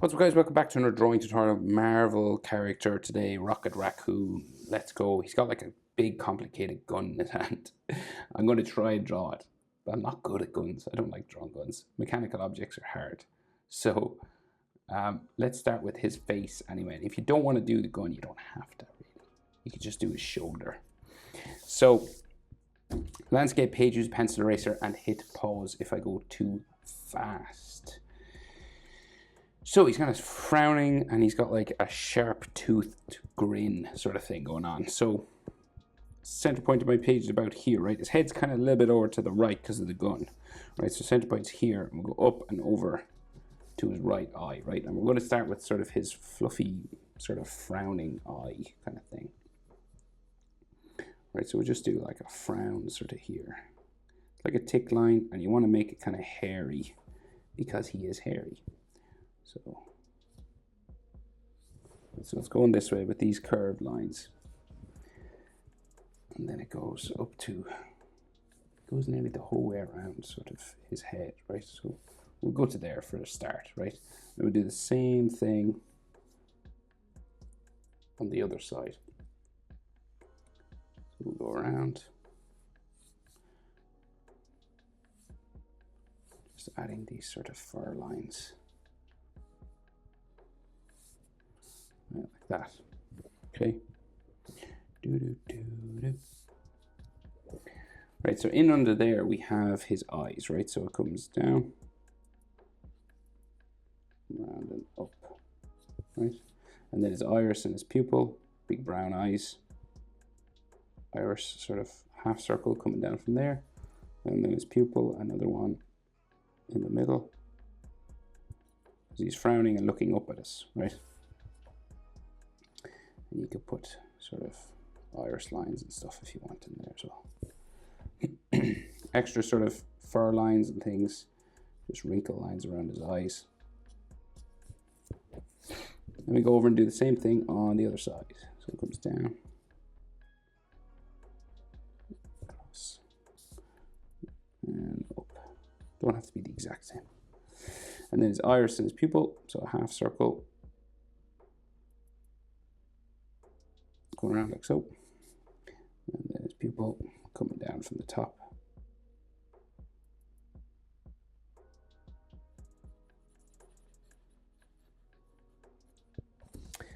What's up, guys? Welcome back to another drawing tutorial. Marvel character today, Rocket Raccoon. Let's go. He's got like a big complicated gun in his hand. I'm going to try and draw it, but I'm not good at guns. I don't like drawing guns. Mechanical objects are hard. So let's start with his face anyway. If you don't want to do the gun, you don't have to really. You could just do his shoulder. So landscape page, use pencil eraser and hit pause if I go too fast. So he's kind of frowning and he's got like a sharp-toothed grin sort of thing going on. So center point of my page is about here, right? His head's kind of a little bit over to the right because of the gun, right? So center point's here, and we'll go up and over to his right eye, right? And we're going to start with sort of his fluffy, sort of frowning eye kind of thing. Right, so we'll just do like a frown sort of here. It's like a tick line, and you want to make it kind of hairy because he is hairy. So it's going this way with these curved lines. And then it goes up to, goes nearly the whole way around sort of his head, right? So we'll go to there for a start, right? And we'll do the same thing on the other side. So we'll go around. Just adding these sort of fur lines. Like that. Okay. Right, so in under there we have his eyes, right? So it comes down, round and up, right? And then his iris and his pupil, big brown eyes. Iris sort of half circle coming down from there. And then his pupil, another one in the middle. He's frowning and looking up at us, right? And you could put sort of iris lines and stuff if you want in there as well. Extra sort of fur lines and things, just wrinkle lines around his eyes. Then we go over and do the same thing on the other side. So it comes down, across, and up. Don't have to be the exact same. And then his iris and his pupil, so a half circle. Going around like so, and then his pupil coming down from the top.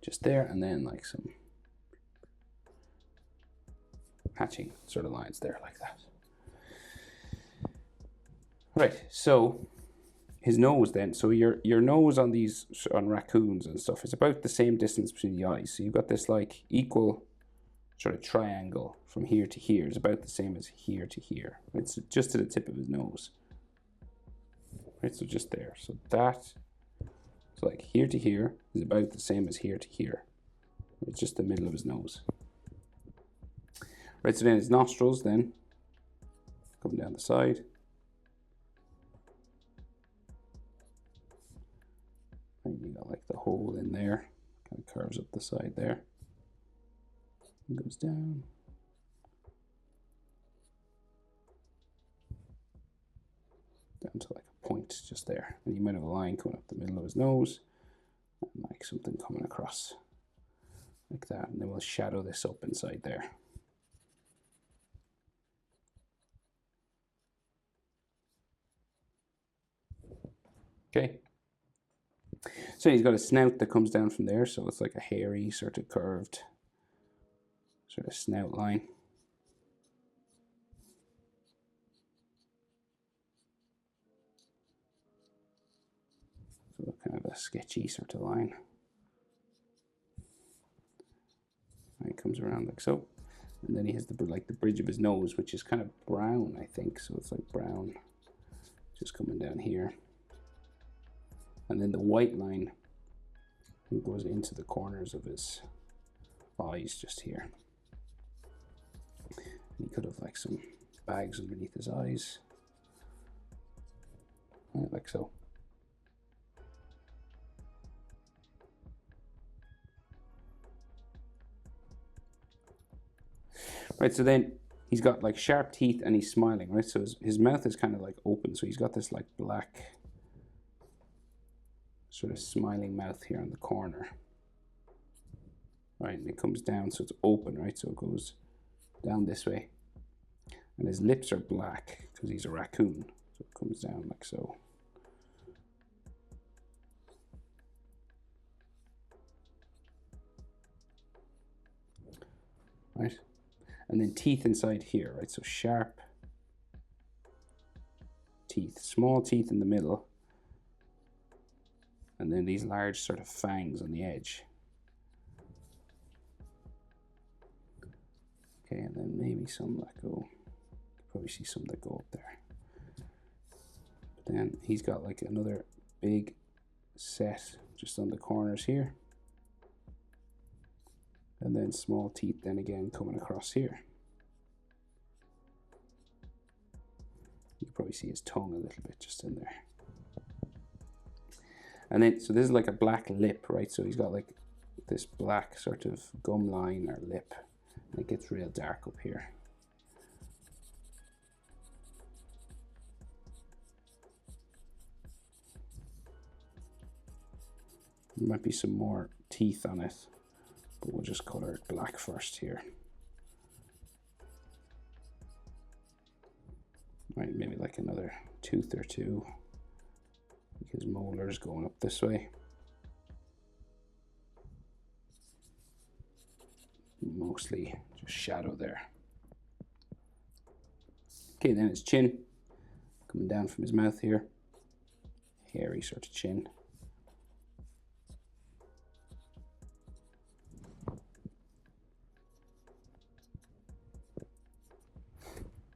Just there, and then like some hatching sort of lines there like that. Right, so his nose then, so your nose on these, on raccoons and stuff, is about the same distance between the eyes. So you've got this like equal sort of triangle from here to here. It's about the same as here to here. It's just to the tip of his nose. Right, so just there. So that, so like here to here is about the same as here to here. It's just the middle of his nose. Right, so then his nostrils then, coming down the side. You got like the hole in there, kind of curves up the side there, and goes down. Down to like a point just there. And you might have a line coming up the middle of his nose, and like something coming across like that. And then we'll shadow this up inside there. Okay. So he's got a snout that comes down from there, so it's like a hairy, sort of curved, sort of snout line. So kind of a sketchy sort of line. And it comes around like so. And then he has the like the bridge of his nose, which is kind of brown, I think. So it's like brown, just coming down here. And then the white line goes into the corners of his eyes just here. And he could have like some bags underneath his eyes, right, like so. Right, so then he's got like sharp teeth and he's smiling, right? So his mouth is kind of like open, so he's got this like black sort of smiling mouth here on the corner. Right, and it comes down, so it's open, right? So it goes down this way. And his lips are black because he's a raccoon. So it comes down like so. Right? And then teeth inside here, right? So sharp teeth, small teeth in the middle. And then these large sort of fangs on the edge. Okay, and then maybe some that go, probably see some that go up there. But then he's got like another big set just on the corners here. And then small teeth then again coming across here. You can probably see his tongue a little bit just in there. And then, so this is like a black lip, right? So he's got like this black sort of gum line or lip. And it gets real dark up here. There might be some more teeth on it, but we'll just color it black first here. Right, maybe like another tooth or two. His molars going up this way. Mostly just shadow there. Okay, then his chin coming down from his mouth here. Hairy sort of chin.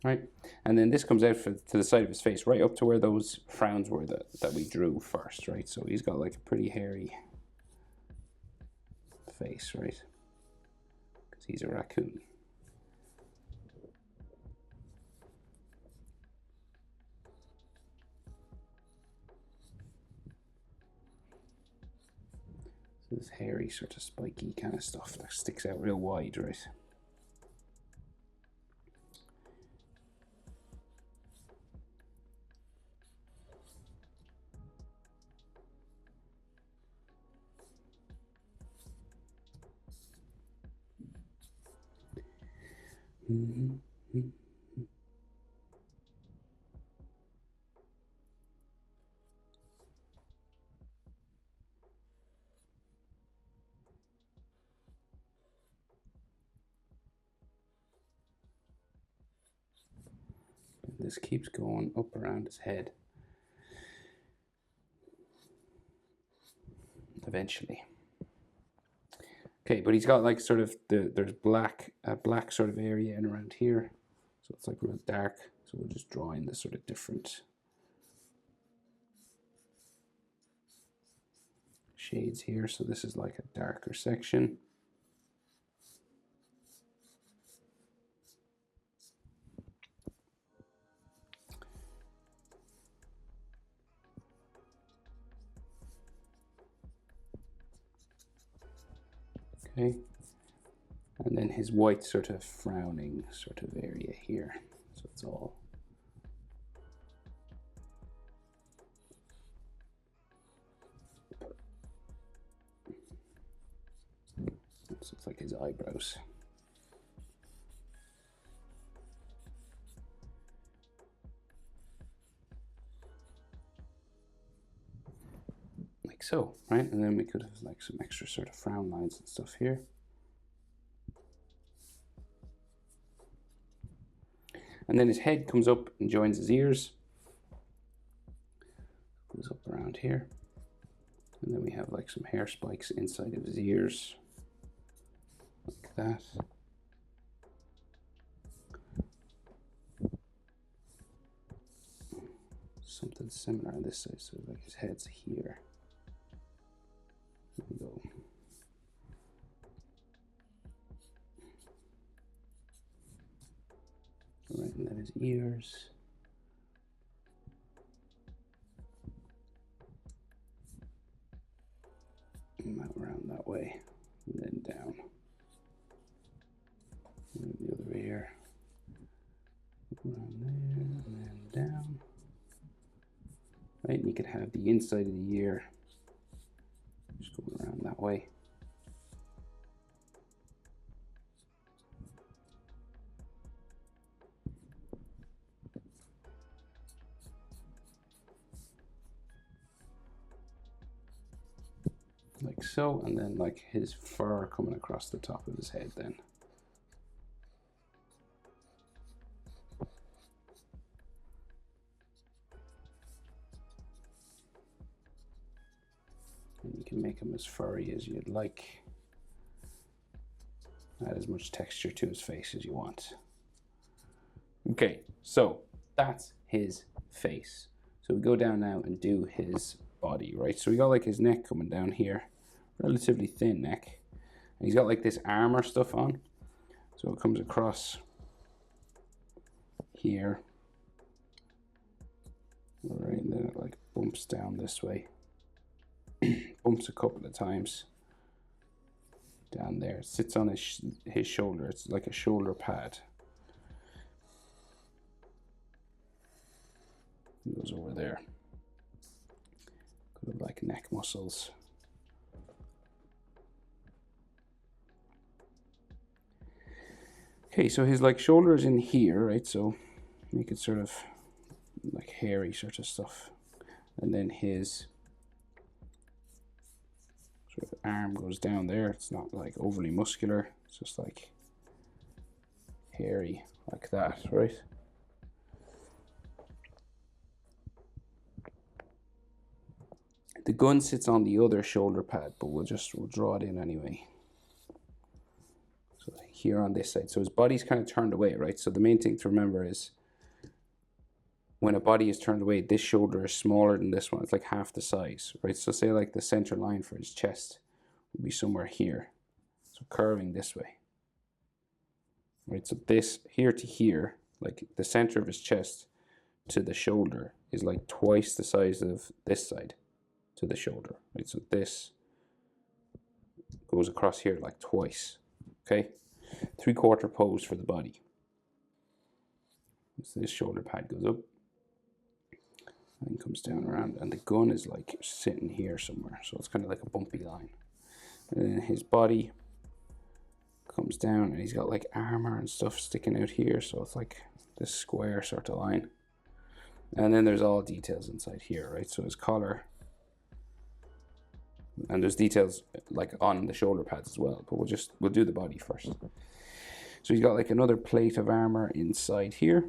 Right, and then this comes out to the side of his face, right up to where those frowns were that we drew first, right? So he's got like a pretty hairy face, right? Because he's a raccoon. So this hairy sort of spiky kind of stuff that sticks out real wide, right? This keeps going up around his head. Eventually. Okay, but he's got like sort of there's a black sort of area in around here. So it's like real dark. So we'll just draw in the sort of different shades here. So this is like a darker section. Okay, and then his white sort of frowning sort of area here. So it's all so it's like his eyebrows. Like so, right? And then we could have like some extra sort of frown lines and stuff here. And then his head comes up and joins his ears. Goes up around here. And then we have like some hair spikes inside of his ears. Like that. Something similar on this side, so like his head's here. There we go. Right, and then his ears. And around that way, and then down. And the other ear. Around there, and then down. Right, and you could have the inside of the ear way. Like so, and then like his fur coming across the top of his head then. And you can make him as furry as you'd like. Add as much texture to his face as you want. Okay, so that's his face. So we go down now and do his body, right? So we got like his neck coming down here, relatively thin neck. And he's got like this armor stuff on. So it comes across here. Right, and then it like bumps down this way. Bumps a couple of times. Down there, it sits on his shoulder. It's like a shoulder pad. It goes over there. Could have like neck muscles. Okay, so his like shoulders in here, right? So make it sort of like hairy sort of stuff, and then his sort of arm goes down there. It's not like overly muscular. It's just like hairy like that, right? The gun sits on the other shoulder pad, but we'll draw it in anyway. So here on this side. So his body's kind of turned away, right? So the main thing to remember is when a body is turned away, this shoulder is smaller than this one. It's like half the size, right? So say like the center line for his chest would be somewhere here. So curving this way. Right, so this here to here, like the center of his chest to the shoulder is like twice the size of this side to the shoulder, right? So this goes across here like twice, okay? 3/4 pose for the body. So this shoulder pad goes up and comes down around, and the gun is like sitting here somewhere, so it's kind of like a bumpy line. And then his body comes down, and he's got like armor and stuff sticking out here, so it's like this square sort of line. And then there's all details inside here, right? So his collar, and there's details like on the shoulder pads as well, but we'll do the body first. So he's got like another plate of armor inside here,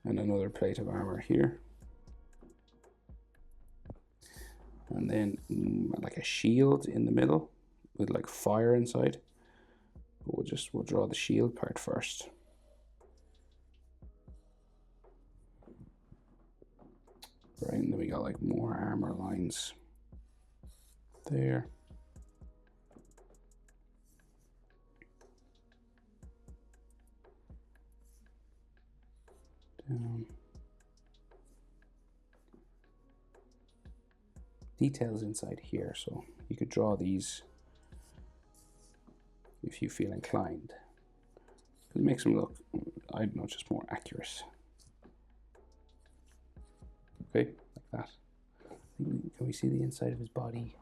and another plate of armor here, and then like a shield in the middle with like fire inside. But we'll draw the shield part first. Right, and then we got like more armor lines there. Down. Details inside here, so you could draw these if you feel inclined. It makes them look, I don't know, just more accurate. Okay, like that. Can we see the inside of his body?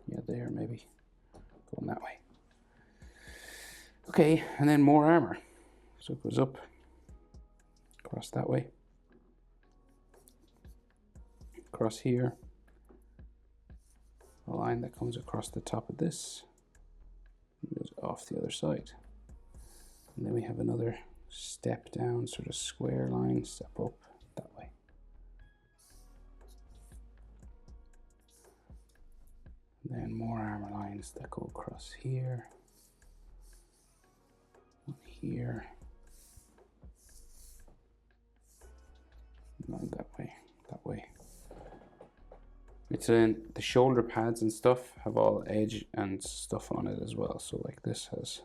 Yeah, there maybe. Going that way. Okay, and then more armor. So it goes up, across that way, across here, a line that comes across the top of this, and goes off the other side. And then we have another step down, sort of square line, step up that way. And then more armor lines that go across here, one here, and that way, that way. It's in the shoulder pads and stuff have all edge and stuff on it as well. So like this has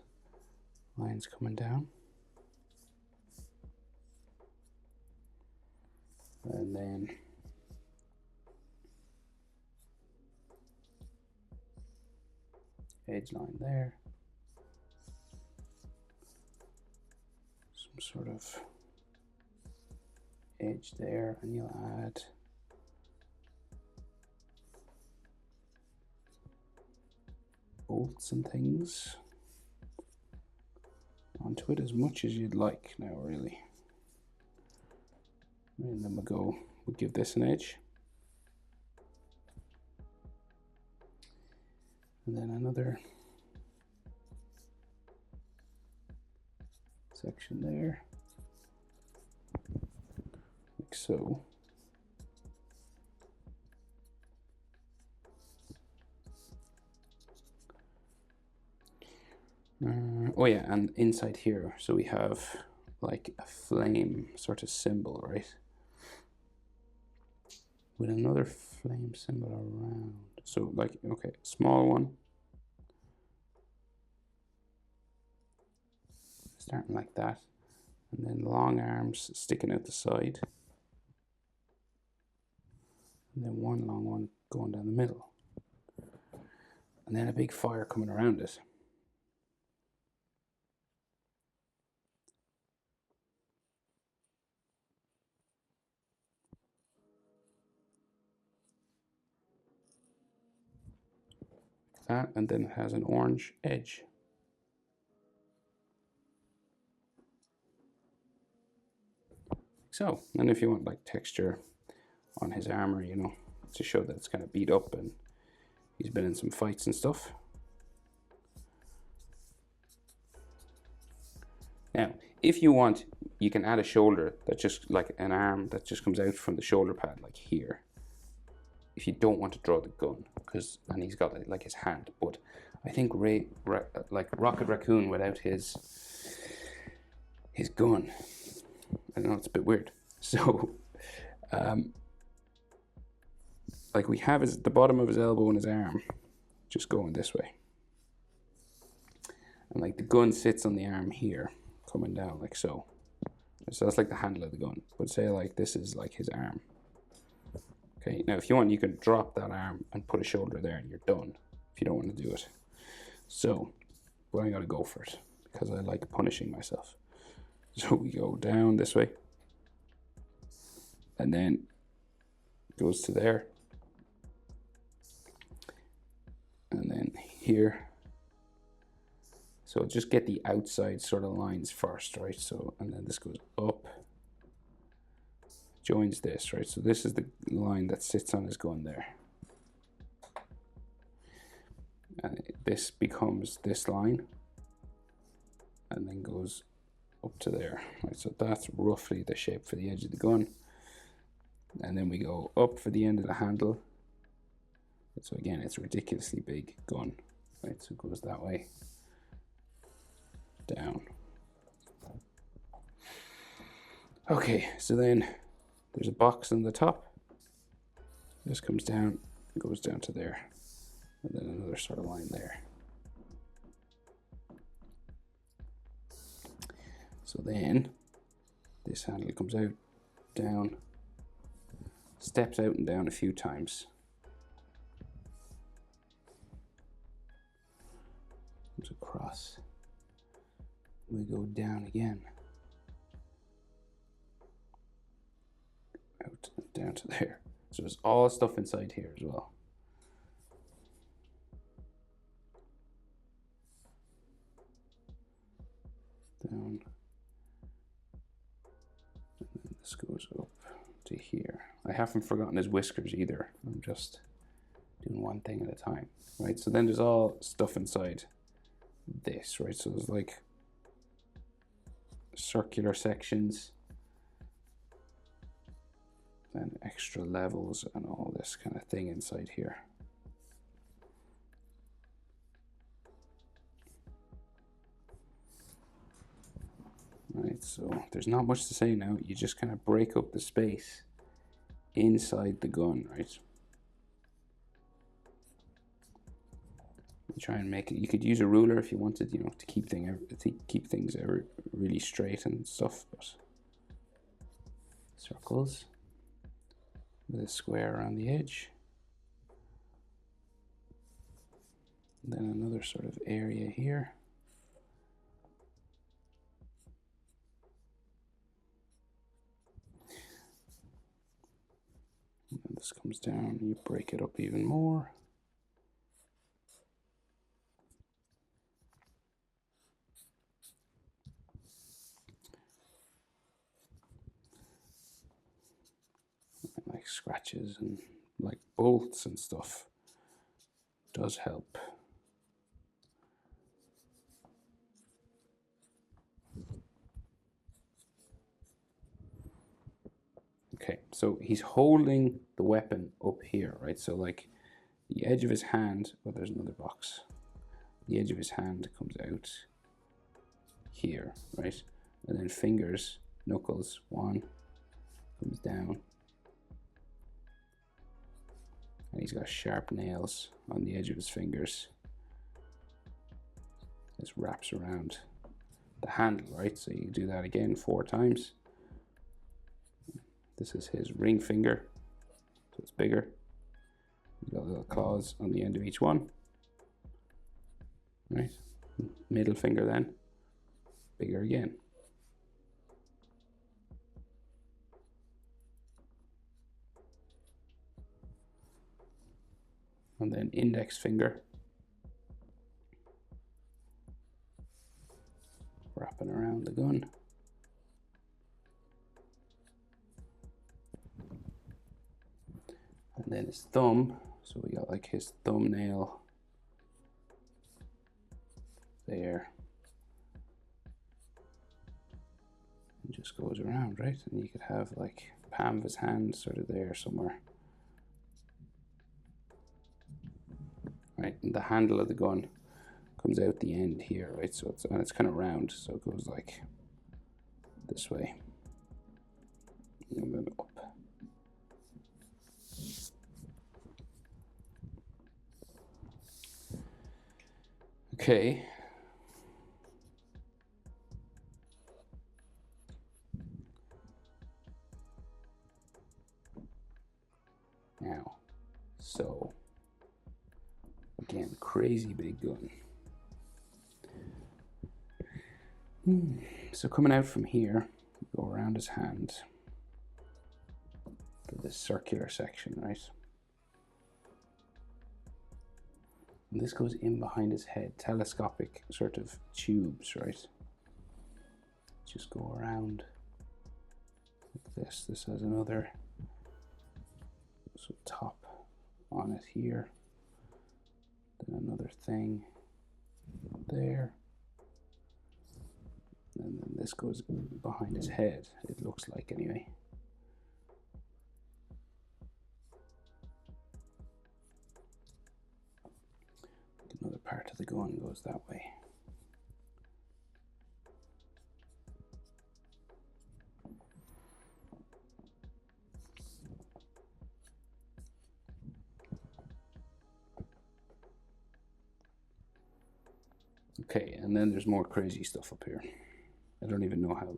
lines coming down. And then edge line there. Some sort of edge there, and you'll add bolts and things onto it as much as you'd like now, really. And then we'll give this an edge. And then another section there, like so. Oh yeah, and inside here, so we have like a flame sort of symbol, right? With another flame symbol around. So like, okay, small one. Starting like that. And then long arms sticking out the side. And then one long one going down the middle. And then a big fire coming around it. That, and then it has an orange edge. So, and if you want like texture on his armor, you know, to show that it's kind of beat up and he's been in some fights and stuff. Now, if you want, you can add a shoulder that just like an arm that just comes out from the shoulder pad, like here. If you don't want to draw the gun, and he's got like his hand, but I think like Rocket Raccoon without his gun, I know it's a bit weird. So, like we have the bottom of his elbow and his arm just going this way, and like the gun sits on the arm here, coming down like so. So that's like the handle of the gun. But say like this is like his arm. Okay, now if you want, you can drop that arm and put a shoulder there and you're done, if you don't want to do it. So, but I gotta go for it, because I like punishing myself. So we go down this way, and then it goes to there, and then here. So just get the outside sort of lines first, right? So, and then this goes up, joins this, right? So this is the line that sits on his gun there. And this becomes this line, and then goes up to there, right? So that's roughly the shape for the edge of the gun. And then we go up for the end of the handle. So again, it's a ridiculously big gun, right? So it goes that way, down. Okay, so then there's a box on the top. This comes down, goes down to there, and then another sort of line there. So then this handle comes out, down, steps out and down a few times. Comes across. We go down again. Out and down to there. So there's all stuff inside here as well. Down. And then this goes up to here. I haven't forgotten his whiskers either. I'm just doing one thing at a time, right? So then there's all stuff inside this, right? So there's like circular sections and extra levels and all this kind of thing inside here. Right, so there's not much to say now. You just kind of break up the space inside the gun, right? You try and make it. You could use a ruler if you wanted, you know, to keep things really straight and stuff. But circles with a square around the edge, and then another sort of area here. This comes down, you break it up even more. Like scratches and like bolts and stuff does help. Okay, so he's holding the weapon up here, right? So like the edge of his hand, well, there's another box. The edge of his hand comes out here, right? And then fingers, knuckles, one comes down. And he's got sharp nails on the edge of his fingers. This wraps around the handle, right? So you do that again 4 times. This is his ring finger, so it's bigger. He's got little claws on the end of each one, right? Middle finger then, bigger again. And then index finger, wrapping around the gun. And then his thumb, so we got like his thumbnail there. And just goes around, right? And you could have like palm of his hand sort of there somewhere. Right, and the handle of the gun comes out the end here, right? So it's kind of round, so it goes like this way. And then up. Okay. Now, so again, crazy big gun. So coming out from here, go around his hand to this circular section, right? And this goes in behind his head, telescopic sort of tubes, right? Just go around like this. This has another top on it here. Then another thing there. And then this goes behind his head, it looks like anyway. Another part of the gun goes that way. Okay, and then there's more crazy stuff up here. I don't even know how.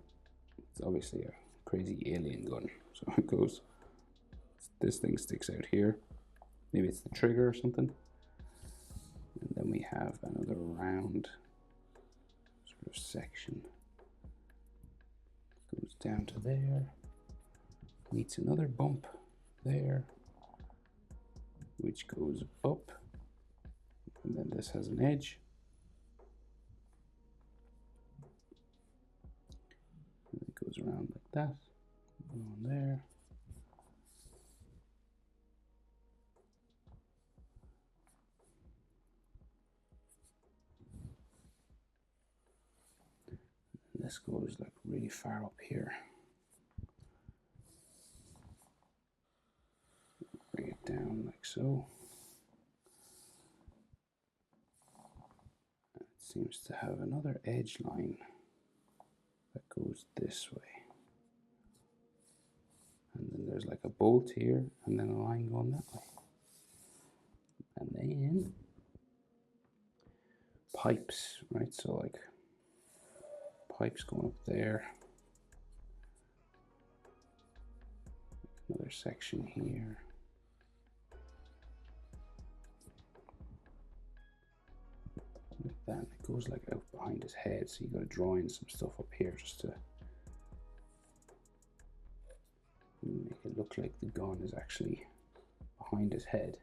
It's obviously a crazy alien gun. So it goes, this thing sticks out here. Maybe it's the trigger or something. And then we have another round sort of section. Goes down to there. Meets another bump there, which goes up. And then this has an edge. And it goes around like that. On there. And this goes like really far up here. Bring it down like so. And it seems to have another edge line that goes this way. And then there's like a bolt here, and then a line going that way. And then pipes, right? So like pipes going up there. Another section here. Like that. It goes like out behind his head, so you got to draw in some stuff up here just to make it look like the gun is actually behind his head.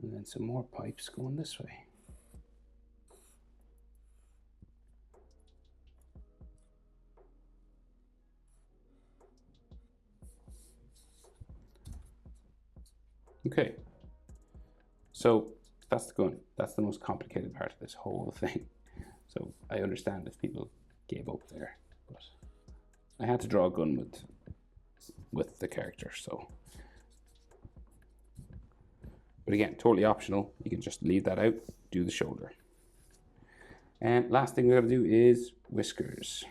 And then some more pipes going this way. Okay, so that's the gun. That's the most complicated part of this whole thing. So I understand if people gave up there, but I had to draw a gun with the character, so. But again, totally optional. You can just leave that out, do the shoulder. And last thing we're gonna do is whiskers.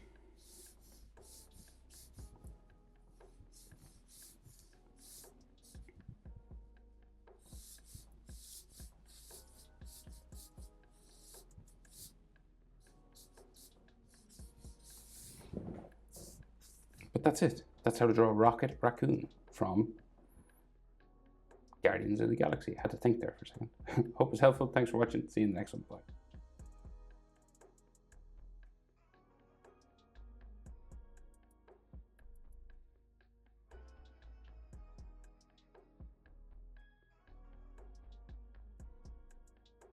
But that's it. That's how to draw a Raccoon from Guardians of the Galaxy. I had to think there for a second. Hope it's helpful. Thanks for watching. See you in the next one. Bye.